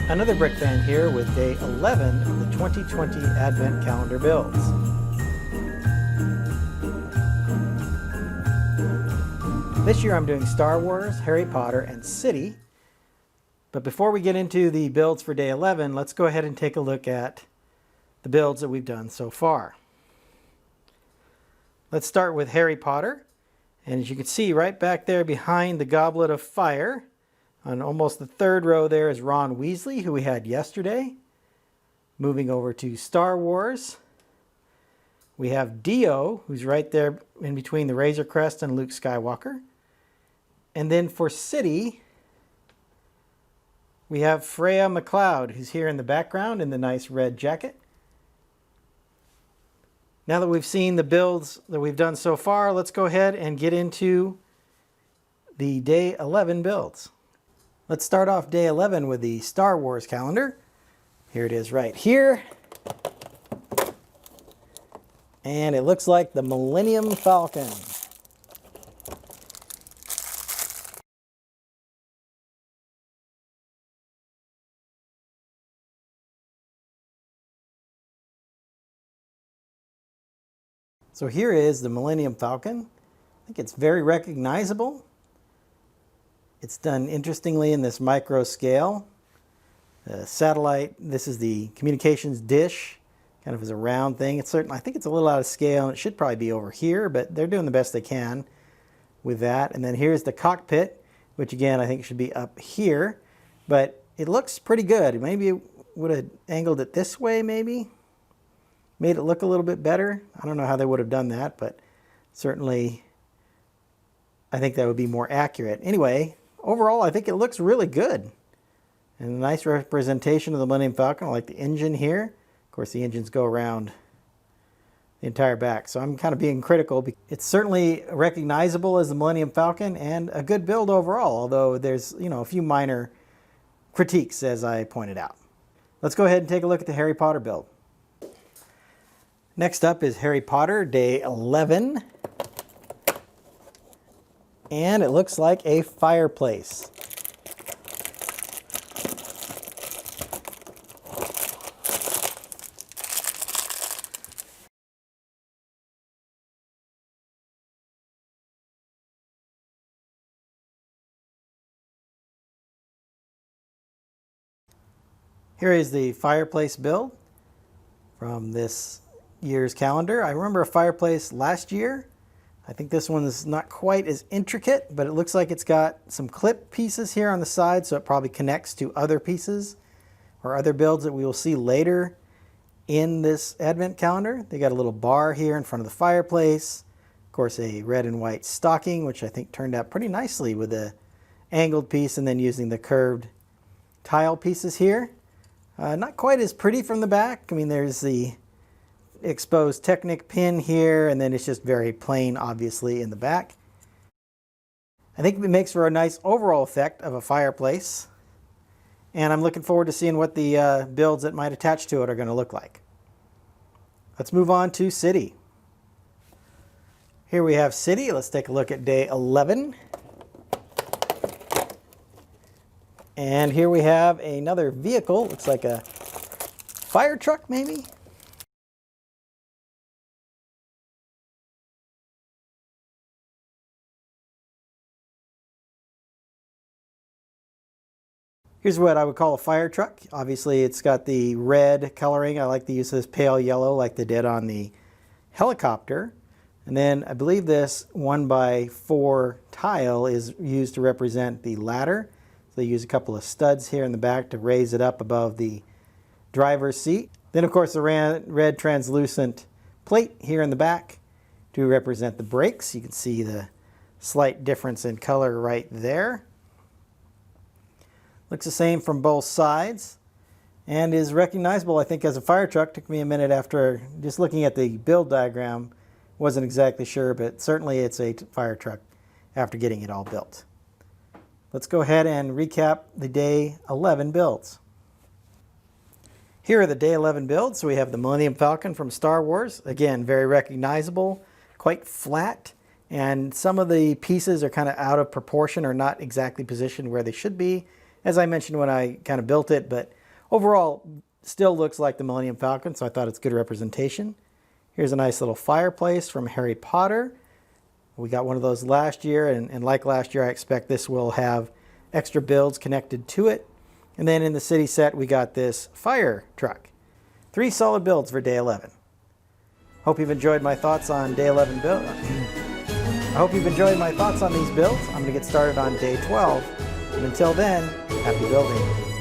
Another Brick Fan here with day 11 of the 2020 Advent Calendar builds. This year I'm doing Star Wars, Harry Potter, and City. But before we get into the builds for day 11, let's go ahead and take a look at the builds that we've done so far. Let's start with Harry Potter. And as you can see right back there behind the Goblet of Fire, on almost the third row there is Ron Weasley, who we had yesterday. Moving over to Star Wars, we have Dio, who's right there in between the Razor Crest and Luke Skywalker. And then for City, we have Freya McLeod, who's here in the background in the nice red jacket. Now that we've seen the builds that we've done so far, let's go ahead and get into the day 11 builds. Let's start off day 11 with the Star Wars calendar. Here it is right here. And it looks like the Millennium Falcon. So here is the Millennium Falcon. I think it's very recognizable. It's done interestingly in this micro scale. Satellite, this is the communications dish, kind of as a round thing. It's certain, I think it's a little out of scale, and it should probably be over here, but they're doing the best they can with that. And then here's the cockpit, which again I think should be up here, but it looks pretty good. Maybe it would have angled it this way, maybe. Made it look a little bit better. I don't know how they would have done that, but certainly I think that would be more accurate. Anyway, overall I think it looks really good. And a nice representation of the Millennium Falcon. I like the engine here. Of course the engines go around the entire back, so I'm kind of being critical. It's certainly recognizable as the Millennium Falcon and a good build overall, although there's, you know, a few minor critiques as I pointed out. Let's go ahead and take a look at the Harry Potter build. Next up is Harry Potter, day 11. And it looks like a fireplace. Here is the fireplace build from this year's calendar. I remember a fireplace last year. I think this one is not quite as intricate, but it looks like it's got some clip pieces here on the side, so it probably connects to other pieces or other builds that we will see later in this Advent calendar. They got a little bar here in front of the fireplace. Of course, a red and white stocking, which I think turned out pretty nicely with the angled piece and then using the curved tile pieces here. Not quite as pretty from the back. I mean, there's the exposed Technic pin here, and then it's just very plain, obviously, in the back. I think it makes for a nice overall effect of a fireplace, and I'm looking forward to seeing what the builds that might attach to it are going to look like. Let's move on to City. Here we have City. Let's take a look at day 11. And here we have another vehicle. Looks like a fire truck, maybe? Here's what I would call a fire truck. Obviously it's got the red coloring. I like the use of this pale yellow like they did on the helicopter. And then I believe this 1x4 tile is used to represent the ladder. So they use a couple of studs here in the back to raise it up above the driver's seat. Then of course the red translucent plate here in the back to represent the brakes. You can see the slight difference in color right there. Looks the same from both sides and is recognizable, I think, as a fire truck. Took me a minute after just looking at the build diagram. Wasn't exactly sure, but certainly it's a fire truck after getting it all built. Let's go ahead and recap the day 11 builds. Here are the day 11 builds. So we have the Millennium Falcon from Star Wars. Again, very recognizable, quite flat, and some of the pieces are kind of out of proportion or not exactly positioned where they should be. as I mentioned when I kind of built it, but overall still looks like the Millennium Falcon, so I thought it's good representation. Here's a nice little fireplace from Harry Potter. We got one of those last year, and like last year, I expect this will have extra builds connected to it. And then in the city set, we got this fire truck. 3 solid builds for day 11. Hope you've enjoyed my thoughts on day 11 build. I hope you've enjoyed my thoughts on these builds. I'm going to get started on day 12. And until then, happy building.